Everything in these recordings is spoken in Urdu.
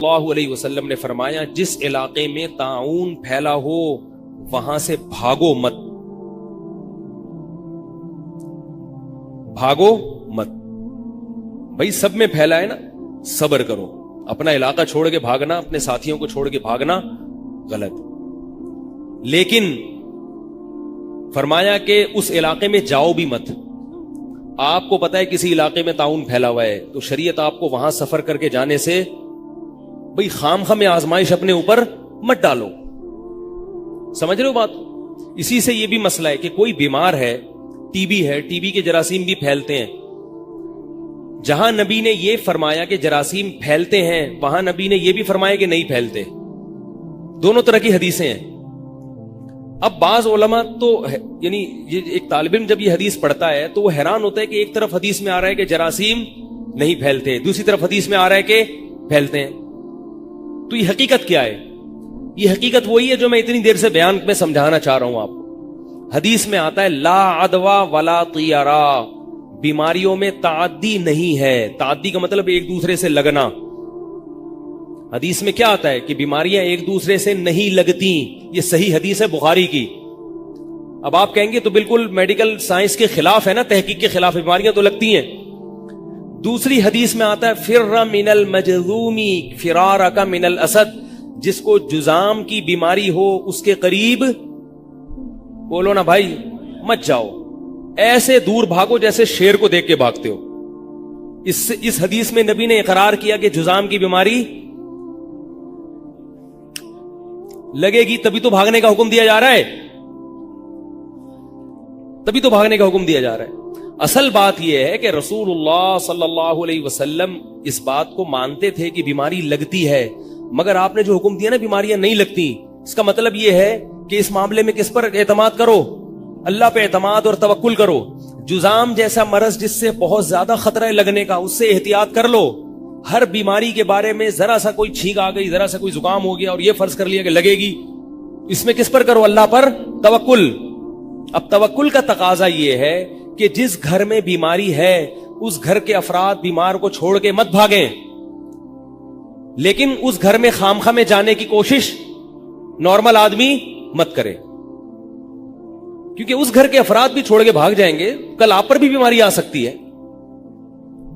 اللہ علیہ وسلم نے فرمایا جس علاقے میں طاعون پھیلا ہو وہاں سے بھاگو مت، بھاگو مت۔ بھائی سب میں پھیلا ہے نا، صبر کرو، اپنا علاقہ چھوڑ کے بھاگنا، اپنے ساتھیوں کو چھوڑ کے بھاگنا غلط۔ لیکن فرمایا کہ اس علاقے میں جاؤ بھی مت۔ آپ کو پتا ہے کسی علاقے میں طاعون پھیلا ہوا ہے تو شریعت آپ کو وہاں سفر کر کے جانے سے بھئی خام خام آزمائش اپنے اوپر مت ڈالو۔ سمجھ رہے ہو بات؟ اسی سے یہ بھی مسئلہ ہے کہ کوئی بیمار ہے، ٹی بی ہے، ٹی بی کے جراثیم بھی پھیلتے ہیں۔ جہاں نبی نے یہ فرمایا کہ جراثیم پھیلتے ہیں وہاں نبی نے یہ بھی فرمایا کہ نہیں پھیلتے، دونوں طرح کی حدیثیں ہیں۔ اب بعض علماء تو یعنی ایک طالب علم جب یہ حدیث پڑھتا ہے تو وہ حیران ہوتا ہے کہ ایک طرف حدیث میں آ رہا ہے کہ جراثیم نہیں پھیلتے، دوسری طرف حدیث میں آ رہا ہے کہ پھیلتے ہیں، تو یہ حقیقت کیا ہے؟ یہ حقیقت وہی ہے جو میں اتنی دیر سے بیان میں سمجھانا چاہ رہا ہوں آپ کو۔ حدیث میں آتا ہے لا عدوى ولا طیرا، بیماریوں میں تعدی نہیں ہے۔ تعدی کا مطلب ایک دوسرے سے لگنا۔ حدیث میں کیا آتا ہے کہ بیماریاں ایک دوسرے سے نہیں لگتی، یہ صحیح حدیث ہے بخاری کی۔ اب آپ کہیں گے تو بالکل میڈیکل سائنس کے خلاف ہے نا، تحقیق کے خلاف، بیماریاں تو لگتی ہیں۔ دوسری حدیث میں آتا ہے فر من المجذوم فرارک من الاسد، جس کو جذام کی بیماری ہو اس کے قریب بولو نا بھائی مت جاؤ، ایسے دور بھاگو جیسے شیر کو دیکھ کے بھاگتے ہو۔ اس حدیث میں نبی نے اقرار کیا کہ جذام کی بیماری لگے گی تبھی تو بھاگنے کا حکم دیا جا رہا ہے، تبھی تو بھاگنے کا حکم دیا جا رہا ہے۔ اصل بات یہ ہے کہ رسول اللہ صلی اللہ علیہ وسلم اس بات کو مانتے تھے کہ بیماری لگتی ہے، مگر آپ نے جو حکم دیا نا بیماریاں نہیں لگتی، اس کا مطلب یہ ہے کہ اس معاملے میں کس پر اعتماد کرو؟ اللہ پہ اعتماد اور توکل کرو۔ جذام جیسا مرض جس سے بہت زیادہ خطرہ ہے لگنے کا، اس سے احتیاط کر لو۔ ہر بیماری کے بارے میں ذرا سا کوئی چھینک آ گئی، ذرا سا کوئی زکام ہو گیا اور یہ فرض کر لیا کہ لگے گی، اس میں کس پر کرو؟ اللہ پر توکل۔ اب توکل کا تقاضا یہ ہے کہ جس گھر میں بیماری ہے اس گھر کے افراد بیمار کو چھوڑ کے مت بھاگیں، لیکن اس گھر میں خامخواہ میں جانے کی کوشش نارمل آدمی مت کرے، کیونکہ اس گھر کے افراد بھی چھوڑ کے بھاگ جائیں گے، کل آپ پر بھی بیماری آ سکتی ہے۔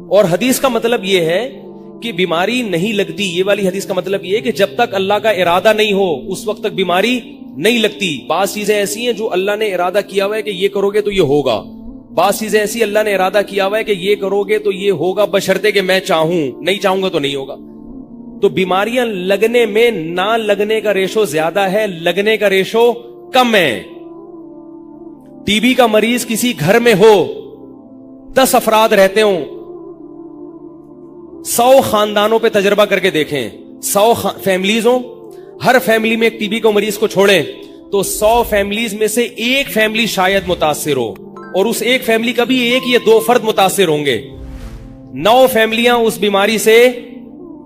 اور حدیث کا مطلب یہ ہے کہ بیماری نہیں لگتی، یہ والی حدیث کا مطلب یہ ہے کہ جب تک اللہ کا ارادہ نہیں ہو اس وقت تک بیماری نہیں لگتی۔ بعض چیزیں ایسی ہیں جو اللہ نے ارادہ کیا ہوا ہے کہ یہ کرو گے تو یہ ہوگا، بعض چیزیں ایسی اللہ نے ارادہ کیا ہوا ہے کہ یہ کرو گے تو یہ ہوگا، بشرطے کہ میں چاہوں، نہیں چاہوں گا تو نہیں ہوگا۔ تو بیماریاں لگنے میں نہ لگنے کا ریشو زیادہ ہے، لگنے کا ریشو کم ہے۔ ٹی بی کا مریض کسی گھر میں ہو، 10 افراد رہتے ہوں، 100 خاندانوں پہ تجربہ کر کے دیکھیں، 100 فیملیز ہوں، ہر فیملی میں ایک ٹی بی کو مریض کو چھوڑیں تو 100 فیملیز میں سے ایک فیملی شاید متاثر ہو، اور اس ایک فیملی کا بھی 1 یا 2 فرد متاثر ہوں گے، 9 فیملیاں اس بیماری سے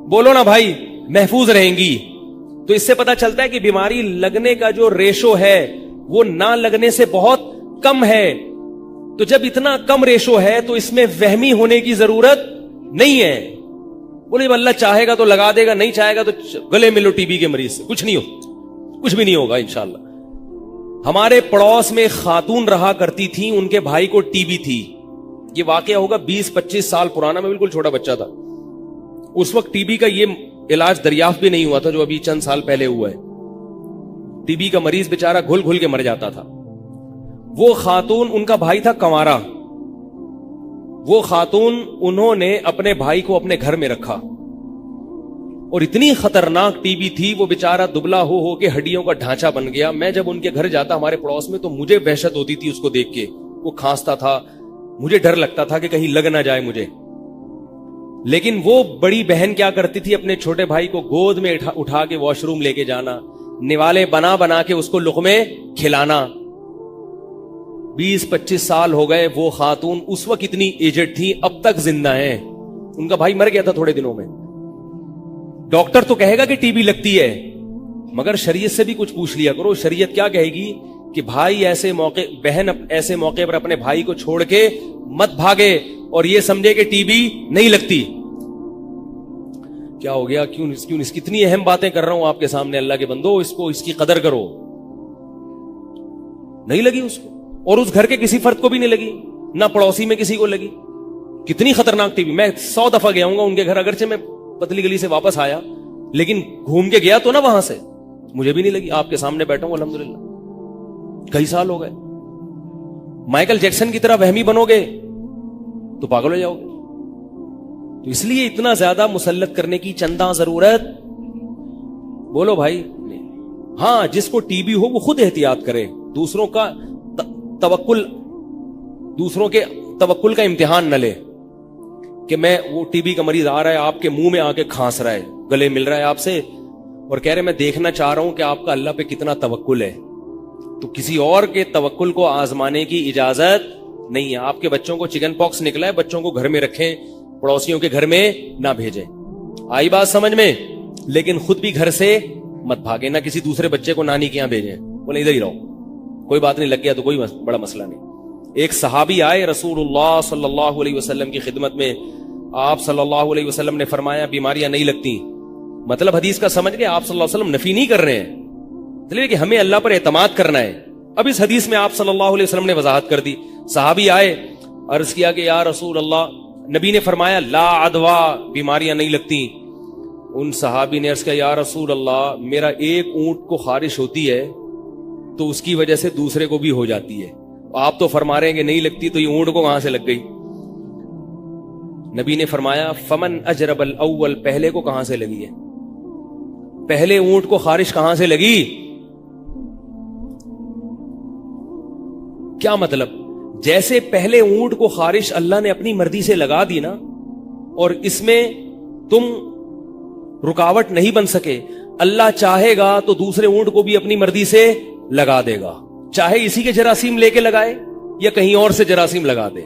بولو نا بھائی محفوظ رہیں گی۔ تو اس سے پتا چلتا ہے کہ بیماری لگنے کا جو ریشو ہے وہ نہ لگنے سے بہت کم ہے۔ تو جب اتنا کم ریشو ہے تو اس میں وہمی ہونے کی ضرورت نہیں ہے۔ بولے جب اللہ چاہے گا تو لگا دے گا، نہیں چاہے گا تو گلے ملو ٹی بی کے مریض سے، کچھ نہیں ہو، کچھ بھی نہیں ہوگا انشاءاللہ۔ ہمارے پڑوس میں خاتون رہا کرتی تھی، ان کے بھائی کو ٹی بی تھی، یہ واقعہ ہوگا 20-25 سال پرانا، میں بالکل چھوٹا بچہ تھا اس وقت۔ ٹی بی کا یہ علاج دریافت بھی نہیں ہوا تھا جو ابھی چند سال پہلے ہوا ہے۔ ٹی بی کا مریض بیچارہ گھل گھل کے مر جاتا تھا۔ وہ خاتون، ان کا بھائی تھا کنوارا، وہ خاتون انہوں نے اپنے بھائی کو اپنے گھر میں رکھا، اور اتنی خطرناک ٹی بی تھی، وہ بیچارہ دبلا ہو کے ہڈیوں کا ڈھانچہ بن گیا۔ میں جب ان کے گھر جاتا ہمارے پڑوس میں تو مجھے وحشت ہوتی تھی اس کو دیکھ کے، وہ کھانستا تھا، مجھے ڈر لگتا تھا کہ کہیں لگ نہ جائے مجھے۔ لیکن وہ بڑی بہن کیا کرتی تھی، اپنے چھوٹے بھائی کو گود میں اٹھا کے واش روم لے کے جانا، نوالے بنا بنا کے اس کو لقمے کھلانا۔ 20-25 سال ہو گئے، وہ خاتون اس وقت اتنی ایجڈ تھی، اب تک زندہ ہیں۔ ان کا بھائی مر گیا تھا تھوڑے دنوں میں۔ ڈاکٹر تو کہے گا کہ ٹی بی لگتی ہے، مگر شریعت سے بھی کچھ پوچھ لیا کرو، شریعت کیا کہے گی کہ بھائی ایسے موقع، بہن ایسے موقع پر اپنے بھائی کو چھوڑ کے مت بھاگے اور یہ سمجھے کہ ٹی بی نہیں لگتی۔ کیا ہو گیا, کیوں کتنی اہم باتیں کر رہا ہوں آپ کے سامنے, اللہ کے بندو اس کی قدر کرو. نہیں لگی اس کو, اور اس گھر کے کسی فرد کو بھی نہیں لگی, نہ پڑوسی میں کسی کو لگی. کتنی خطرناک ٹی وی. میں 100 دفعہ گیا ہوں گا ان کے گھر, اگرچہ میں پتلی گلی سے واپس آیا لیکن گھوم کے گیا تو نا وہاں سے, مجھے بھی نہیں لگی. آپ کے سامنے بیٹھا ہوں الحمدللہ, کئی سال ہو گئے. مائیکل جیکسن کی طرح وہمی بنو گے تو پاگل ہو جاؤ گے. تو اس لیے اتنا زیادہ مسلط کرنے کی چندہ ضرورت بولو بھائی. ہاں, جس کو ٹی بی ہو وہ خود احتیاط کرے, دوسروں کے توکل کا امتحان نہ لے کہ میں وہ ٹی بی کا مریض آ رہا ہے آپ کے منہ میں آ کے کھانس رہا ہے, گلے مل رہا ہے آپ سے اور کہہ رہے میں دیکھنا چاہ رہا ہوں کہ آپ کا اللہ پہ کتنا توکل ہے. تو کسی اور کے توکل کو آزمانے کی اجازت نہیں ہے. آپ کے بچوں کو چکن پاکس نکلا ہے, بچوں کو گھر میں رکھیں, پڑوسیوں کے گھر میں نہ بھیجیں. آئی بات سمجھ میں؟ لیکن خود بھی گھر سے مت بھاگیں, نہ کسی دوسرے بچے کو نانی کے یہاں بھیجیں, بولے ادھر ہی رہو, کوئی بات نہیں, لگ گیا تو کوئی بڑا مسئلہ نہیں. ایک صحابی آئے رسول اللہ صلی اللہ علیہ وسلم کی خدمت میں, آپ صلی اللہ علیہ وسلم نے فرمایا بیماریاں نہیں لگتی. مطلب حدیث کا سمجھ گئے, آپ صلی اللہ علیہ وسلم نفی نہیں کر رہے ہیں, اس لیے کہ ہمیں اللہ پر اعتماد کرنا ہے. اب اس حدیث میں آپ صلی اللہ علیہ وسلم نے وضاحت کر دی. صحابی آئے, عرض کیا کہ یا رسول اللہ, نبی نے فرمایا لا عدوا, بیماریاں نہیں لگتی. ان صحابی نے عرض کیا یا رسول اللہ, میرا ایک اونٹ کو خارش ہوتی ہے تو اس کی وجہ سے دوسرے کو بھی ہو جاتی ہے, آپ تو فرما رہے ہیں کہ نہیں لگتی, تو یہ اونٹ کو کہاں سے لگ گئی؟ نبی نے فرمایا فمن اجرب الاول, پہلے کو کہاں سے لگی ہے؟ پہلے اونٹ کو خارش کہاں سے لگی؟ کیا مطلب؟ جیسے پہلے اونٹ کو خارش اللہ نے اپنی مرضی سے لگا دی نا, اور اس میں تم رکاوٹ نہیں بن سکے, اللہ چاہے گا تو دوسرے اونٹ کو بھی اپنی مرضی سے لگا دے گا, چاہے اسی کے جراثیم لے کے لگائے یا کہیں اور سے جراثیم لگا دے.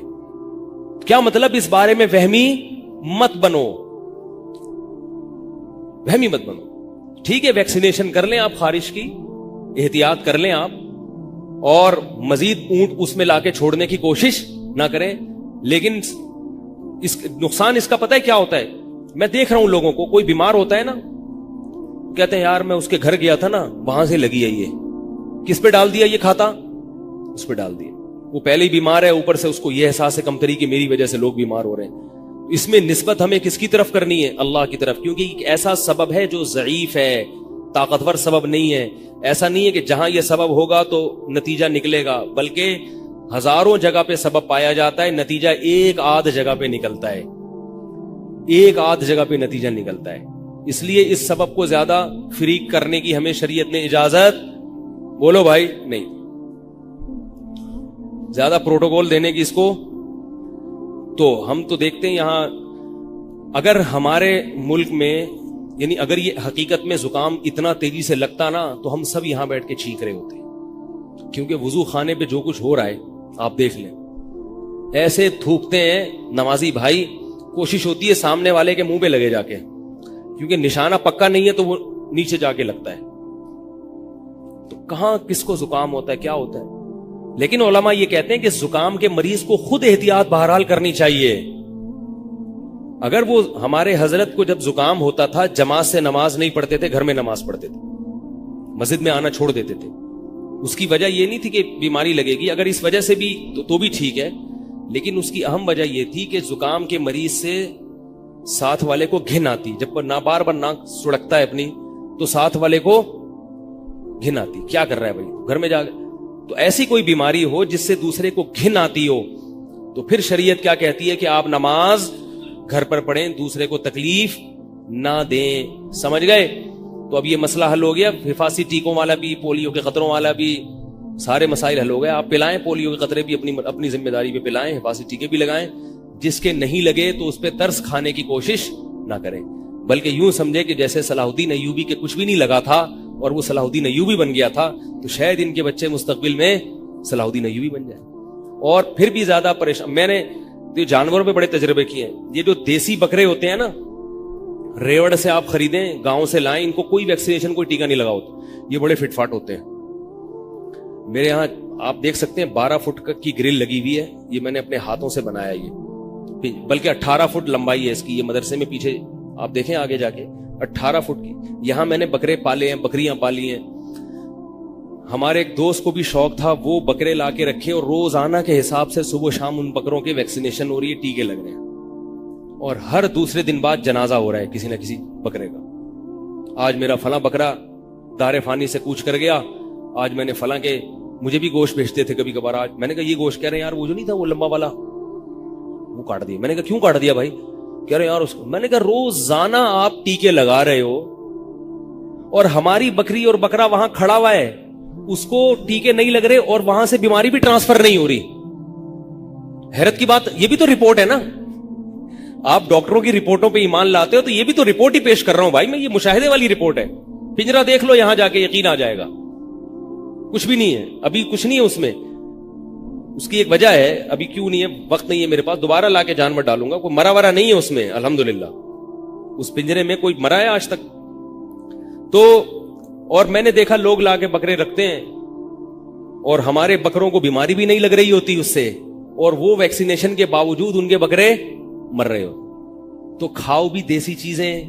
کیا مطلب؟ اس بارے میں وہمی مت بنو, وہمی مت بنو. ٹھیک ہے, ویکسینیشن کر لیں آپ خارش کی, احتیاط کر لیں آپ, اور مزید اونٹ اس میں لا کے چھوڑنے کی کوشش نہ کریں. لیکن اس نقصان اس کا پتہ ہے کیا ہوتا ہے؟ میں دیکھ رہا ہوں لوگوں کو, کوئی بیمار ہوتا ہے نا, کہتے ہیں یار میں اس کے گھر گیا تھا نا, وہاں سے لگی ہے. یہ کس پہ ڈال دیا یہ کھاتا؟ اس پہ ڈال دیا. وہ پہلے ہی بیمار ہے, اوپر سے اس کو یہ احساس ہے کمتری کہ میری وجہ سے لوگ بیمار ہو رہے ہیں. اس میں نسبت ہمیں کس کی طرف کرنی ہے؟ اللہ کی طرف, کیونکہ ایک ایسا سبب ہے جو ضعیف ہے, طاقتور سبب نہیں ہے. ایسا نہیں ہے کہ جہاں یہ سبب ہوگا تو نتیجہ نکلے گا, بلکہ ہزاروں جگہ پہ سبب پایا جاتا ہے, نتیجہ ایک آدھ جگہ پہ نکلتا ہے, ایک آدھ جگہ پہ نتیجہ نکلتا ہے. اس لیے اس سبب کو زیادہ فریق کرنے کی ہمیں شریعت نے اجازت, بولو بھائی, نہیں, زیادہ پروٹوکول دینے کی اس کو. تو ہم تو دیکھتے ہیں یہاں, اگر ہمارے ملک میں, یعنی اگر یہ حقیقت میں زکام اتنا تیزی سے لگتا نا تو ہم سب یہاں بیٹھ کے چیخ رہے ہوتے, کیونکہ وضو خانے پہ جو کچھ ہو رہا ہے آپ دیکھ لیں, ایسے تھوکتے ہیں نمازی بھائی, کوشش ہوتی ہے سامنے والے کے منہ پہ لگے جا کے, کیونکہ نشانہ پکا نہیں ہے تو وہ نیچے جا کے لگتا ہے. تو کہاں کس کو زکام ہوتا ہے, کیا ہوتا ہے؟ لیکن علماء یہ کہتے ہیں کہ زکام کے مریض کو خود احتیاط بہرحال کرنی چاہیے. اگر وہ ہمارے حضرت کو جب زکام ہوتا تھا جماعت سے نماز نہیں پڑھتے تھے, گھر میں نماز پڑھتے تھے, مسجد میں آنا چھوڑ دیتے تھے. اس کی وجہ یہ نہیں تھی کہ بیماری لگے گی, اگر اس وجہ سے بھی تو بھی ٹھیک ہے, لیکن اس کی اہم وجہ یہ تھی کہ زکام کے مریض سے ساتھ والے کو گھن آتی. جب بار بار ناک سڑکتا ہے اپنی تو ساتھ والے کو گھن آتی, کیا کر رہا ہے بھائی گھر میں جا کے. تو ایسی کوئی بیماری ہو جس سے دوسرے کو گھن آتی ہو, تو پھر شریعت کیا کہتی ہے کہ آپ نماز گھر پر پڑھیں, دوسرے کو تکلیف نہ دیں. سمجھ گئے؟ تو اب یہ مسئلہ حل ہو گیا. حفاظتی ٹیکوں والا بھی, پولیو کے قطروں والا بھی, سارے مسائل حل ہو گئے. آپ پلائیں پولیو کے قطرے بھی اپنی ذمہ داری پہ پلائیں, حفاظتی ٹیکے بھی لگائیں. جس کے نہیں لگے تو اس پہ ترس کھانے کی کوشش نہ کریں, بلکہ یوں سمجھے کہ جیسے صلاح الدین ایوبی کے کچھ بھی نہیں لگا تھا اور وہ صلاح الدین ایوبی بن گیا تھا, تو شاید ان کے بچے مستقبل میں صلاح الدین ایوبی بن جائیں. اور پھر بھی زیادہ پریشان. میں نے جانوروں پہ بڑے تجربے کیے ہیں. یہ جو دیسی بکرے ہوتے ہیں نا, ریوڑ سے آپ خریدیں, گاؤں سے لائیں, ان کو کوئی ویکسینیشن کوئی ٹیکا نہیں لگا ہوتا, یہ بڑے فٹ فاٹ ہوتے ہیں. میرے یہاں آپ دیکھ سکتے ہیں 12 فٹ کی گرل لگی ہوئی ہے, یہ میں نے اپنے ہاتھوں سے بنایا, یہ بلکہ 18 فٹ لمبائی ہے اس کی. یہ مدرسے میں پیچھے آپ دیکھیں آگے جا کے 18 فٹ کی. یہاں میں نے بکرے پالے ہیں, بکریاں پالی ہیں. ہمارے ایک دوست کو بھی شوق تھا, وہ بکرے لا کے رکھے اور روزانہ کے حساب سے صبح شام ان بکروں کے ویکسینیشن ہو رہی ہے, ٹیکے لگ رہے ہیں, اور ہر دوسرے دن بعد جنازہ ہو رہا ہے کسی نہ کسی بکرے کا. آج میرا فلاں بکرا دار فانی سے کوچ کر گیا, آج میں نے فلاں کے, مجھے بھی گوشت بھیجتے تھے کبھی کبھار, آج میں نے کہا یہ گوشت, کہہ رہے ہیں یار وہ جو نہیں تھا وہ لمبا والا, وہ کاٹ دیا. میں نے کہا کیوں کاٹ دیا بھائی؟ کہہ رہے یار اس کو. میں نے کہا روزانہ آپ ٹیکے لگا رہے ہو اور ہماری بکری اور بکرا وہاں کھڑا ہوا ہے, اس کو ٹیکے نہیں لگ رہے اور وہاں سے بیماری بھی ٹرانسفر نہیں ہو رہی. حیرت کی بات, یہ بھی تو رپورٹ ہے نا. آپ ڈاکٹروں کی رپورٹوں پہ ایمان لاتے ہو تو یہ بھی تو رپورٹ ہی پیش کر رہا ہوں بھائی میں, یہ مشاہدے والی رپورٹ ہے. پنجرا دیکھ لو یہاں جا کے, یقین آ جائے گا. کچھ بھی نہیں ہے ابھی, کچھ نہیں ہے اس میں. اس کی ایک وجہ ہے, ابھی کیوں نہیں ہے, وقت نہیں ہے میرے پاس, دوبارہ لا کے جانور ڈالوں گا. کوئی مرا ورا نہیں ہے اس میں الحمدللہ, اس پنجرے میں کوئی مرا ہے آج تک تو. اور میں نے دیکھا لوگ لا کے بکرے رکھتے ہیں اور ہمارے بکروں کو بیماری بھی نہیں لگ رہی ہوتی اس سے, اور وہ ویکسینیشن کے باوجود ان کے بکرے مر رہے ہو. تو کھاؤ بھی دیسی چیزیں,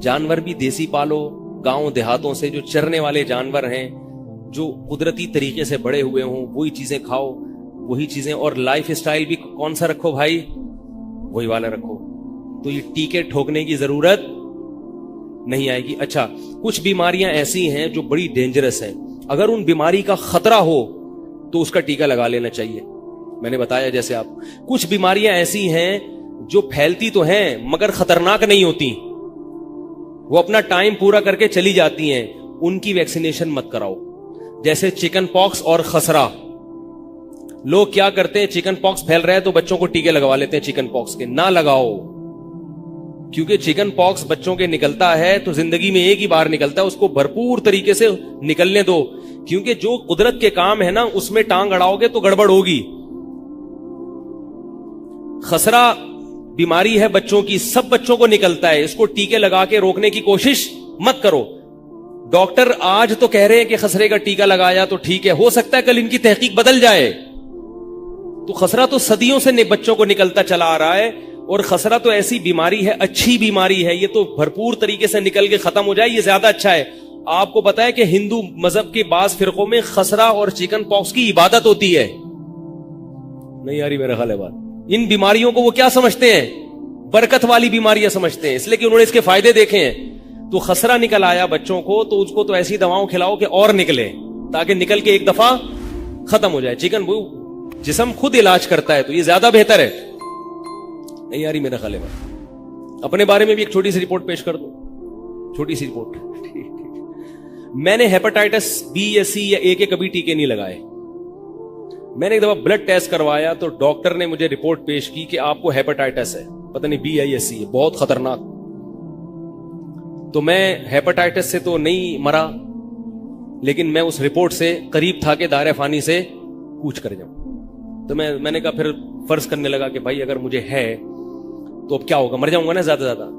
جانور بھی دیسی پالو, گاؤں دیہاتوں سے جو چرنے والے جانور ہیں, جو قدرتی طریقے سے بڑے ہوئے ہوں, وہی چیزیں کھاؤ, وہی چیزیں. اور لائف سٹائل بھی کون سا رکھو بھائی, وہی والا رکھو. تو یہ ٹیکے ٹھوکنے کی ضرورت نہیں آئے گی. اچھا, کچھ بیماریاں ایسی ہیں جو بڑی ڈینجرس ہیں, اگر ان بیماری کا خطرہ ہو تو اس کا ٹیکہ لگا لینا چاہیے. میں نے بتایا جیسے آپ, کچھ بیماریاں ایسی ہیں جو پھیلتی تو ہیں مگر خطرناک نہیں ہوتی, وہ اپنا ٹائم پورا کر کے چلی جاتی ہیں, ان کی ویکسینیشن مت کراؤ. جیسے چکن پاکس اور خسرہ. لوگ کیا کرتے ہیں, چکن پاکس پھیل رہا ہے تو بچوں کو ٹیکے لگوا لیتے ہیں چکن پاکس کے. نہ لگاؤ, کیونکہ چکن پاکس بچوں کے نکلتا ہے تو زندگی میں ایک ہی بار نکلتا ہے, اس کو بھرپور طریقے سے نکلنے دو, کیونکہ جو قدرت کے کام ہے نا اس میں ٹانگ اڑاؤ گے تو گڑبڑ ہوگی. خسرہ بیماری ہے بچوں کی, سب بچوں کو نکلتا ہے, اس کو ٹیکے لگا کے روکنے کی کوشش مت کرو. ڈاکٹر آج تو کہہ رہے ہیں کہ خسرے کا ٹیکہ لگایا تو ٹھیک ہے, ہو سکتا ہے کل ان کی تحقیق بدل جائے. تو خسرہ تو صدیوں سے بچوں کو نکلتا چلا آ رہا ہے, اور خسرہ تو ایسی بیماری ہے, اچھی بیماری ہے, یہ تو بھرپور طریقے سے نکل کے ختم ہو جائے, یہ زیادہ اچھا ہے. آپ کو پتا ہے کہ ہندو مذہب کے بعض فرقوں میں خسرہ اور چکن پاکس کی عبادت ہوتی ہے. نہیں آ رہی میرا خیال ہے بات. ان بیماریوں کو وہ کیا سمجھتے ہیں, برکت والی بیماریاں سمجھتے ہیں, اس لیے کہ انہوں نے اس کے فائدے دیکھے ہیں. تو خسرہ نکل آیا بچوں کو تو اس کو تو ایسی دواؤں کھلاؤ کہ اور نکلے, تاکہ نکل کے ایک دفعہ ختم ہو جائے. چکن وہ جسم خود علاج کرتا ہے تو یہ زیادہ بہتر ہے. نہیں آ رہی میرا خیال ہے. اپنے بارے میں بھی ایک چھوٹی سی رپورٹ پیش کر دوں, چھوٹی سی رپورٹ. میں نے ہیپاٹائٹس بی یا سی یا اے کے کبھی ٹیکے نہیں لگائے. میں نے ایک دفعہ بلڈ ٹیسٹ کروایا تو ڈاکٹر نے مجھے رپورٹ پیش کی کہ آپ کو ہیپاٹائٹس ہے, پتہ نہیں بی یا سی ہے, بہت خطرناک. تو میں ہیپاٹائٹس سے تو نہیں مرا, لیکن میں اس رپورٹ سے قریب تھا کہ دائرہ فانی سے کوچ کر جاؤں. تو میں نے کہا, پھر فرض کرنے لگا کہ بھائی اگر مجھے ہے تو اب کیا ہوگا, مر جاؤں گا نا زیادہ زیادہ.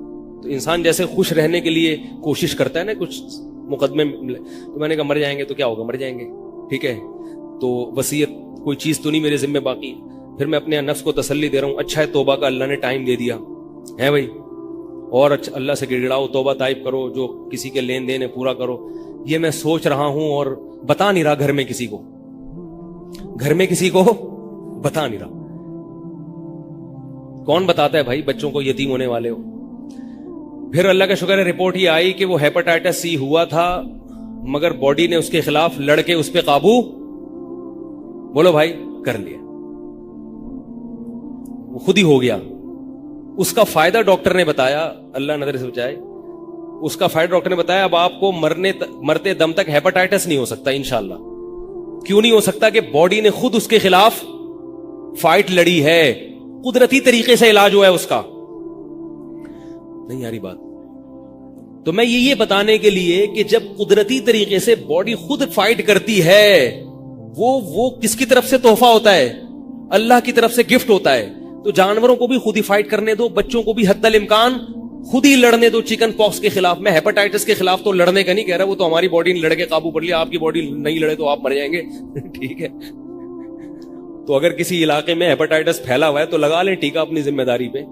تو انسان جیسے خوش رہنے کے لیے کوشش کرتا ہے نا, کچھ مقدمے ملے, تو میں نے کہا مر جائیں گے تو کیا ہوگا, مر جائیں گے, ٹھیک ہے, تو وصیت کوئی چیز تو نہیں میرے ذمہ باقی. پھر میں اپنے نفس کو تسلی دے رہا ہوں, اچھا ہے توبہ کا اللہ نے ٹائم دے دیا ہے بھائی, اور اچھا اللہ سے گڑگڑاؤ, توبہ طائب کرو, جو کسی کے لین دین ہے پورا کرو. یہ میں سوچ رہا ہوں اور بتا نہیں رہا گھر میں کسی کو, گھر میں کسی کو بتا نہیں رہا. کون بتاتا ہے بھائی بچوں کو یتیم ہونے والے ہو. پھر اللہ کا شکر ہے رپورٹ یہ آئی کہ وہ ہیپاٹائٹس سی ہوا تھا, مگر باڈی نے اس کے خلاف لڑ کے اس پہ قابو, بولو بھائی, کر لیا, وہ خود ہی ہو گیا. اس کا فائدہ ڈاکٹر نے بتایا, اللہ نظر سے بچائے, اس کا فائدہ ڈاکٹر نے بتایا اب آپ کو مرتے دم تک ہیپاٹائٹس نہیں ہو سکتا انشاءاللہ. کیوں نہیں ہو سکتا؟ کہ باڈی نے خود اس کے خلاف فائٹ لڑی ہے, قدرتی طریقے سے علاج ہوا ہے اس کا. نہیں یاری بات. تو میں یہ بتانے کے لیے کہ جب قدرتی طریقے سے باڈی خود فائٹ کرتی ہے, وہ کس کی طرف سے تحفہ ہوتا ہے؟ اللہ کی طرف سے گفٹ ہوتا ہے. تو جانوروں کو بھی خود ہی فائٹ کرنے دو, بچوں کو بھی حتی الامکان خود ہی لڑنے دو چکن پاکس کے خلاف. میں ہیپاٹائٹس کے خلاف تو لڑنے کا نہیں کہہ رہا, وہ تو ہماری باڈی نے لڑ کے قابو پڑ لیا, آپ کی باڈی نہیں لڑے تو آپ مر جائیں گے. ٹھیک ہے, تو اگر کسی علاقے میں ہیپاٹائٹس پھیلا ہوا ہے تو لگا لیں ٹیکہ اپنی ذمہ داری پہ.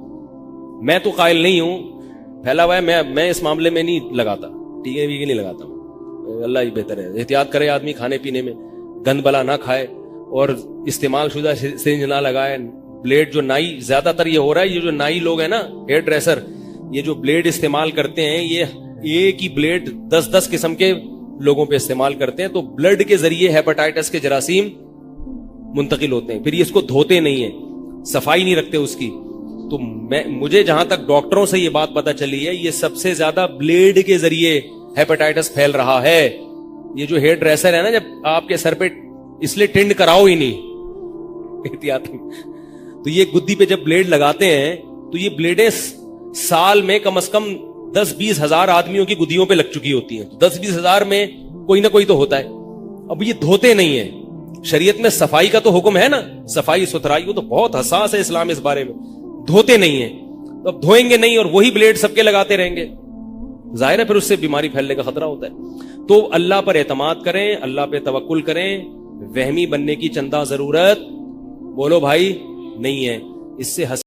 میں تو قائل نہیں ہوں پھیلا ہوا ہے. میں اس معاملے میں نہیں لگاتا, ٹیکے ویکے نہیں لگاتا ہوں, اللہ ہی بہتر ہے. احتیاط کرے آدمی کھانے پینے میں, گند بلا نہ کھائے اور استعمال شدہ سرنج نہ لگائے. بلیڈ جو نائی, زیادہ تر یہ ہو رہا ہے, یہ جو نائی لوگ ہیں نا, ہیئر ڈریسر, یہ جو بلیڈ استعمال کرتے ہیں, یہ ایک ہی بلیڈ 10 قسم کے لوگوں پہ استعمال کرتے ہیں, تو بلڈ کے ذریعے ہیپاٹائٹس کے جراثیم منتقل ہوتے ہیں. پھر یہ اس کو دھوتے نہیں ہیں, صفائی نہیں رکھتے اس کی. تو مجھے جہاں تک ڈاکٹروں سے یہ بات پتا چلی ہے, یہ سب سے زیادہ بلیڈ کے ذریعے ہیپاٹائٹس پھیل رہا ہے. یہ جو ہیئر ڈریسر ہے نا, جب آپ کے سر پہ اس لیے ٹینڈ کراؤ ہی نہیں احتیاط. تو یہ گدی پہ جب بلیڈ لگاتے ہیں تو یہ بلیڈیں سال میں کم از کم 10-20 ہزار آدمیوں کی گدیوں پہ لگ چکی ہوتی ہیں. 10-20 ہزار میں کوئی نہ کوئی تو ہوتا ہے. اب یہ دھوتے نہیں ہیں. شریعت میں صفائی کا تو حکم ہے نا, صفائی ستھرائی, وہ تو بہت حساس ہے اسلام اس بارے میں. دھوتے نہیں ہیں, تو اب دھوئیں گے نہیں اور وہی بلیڈ سب کے لگاتے رہیں گے, ظاہر ہے پھر اس سے بیماری پھیلنے کا خطرہ ہوتا ہے. تو اللہ پر اعتماد کریں, اللہ پہ توکل کریں. وہمی بننے کی چندہ ضرورت بولو بھائی نہیں ہے. اس سے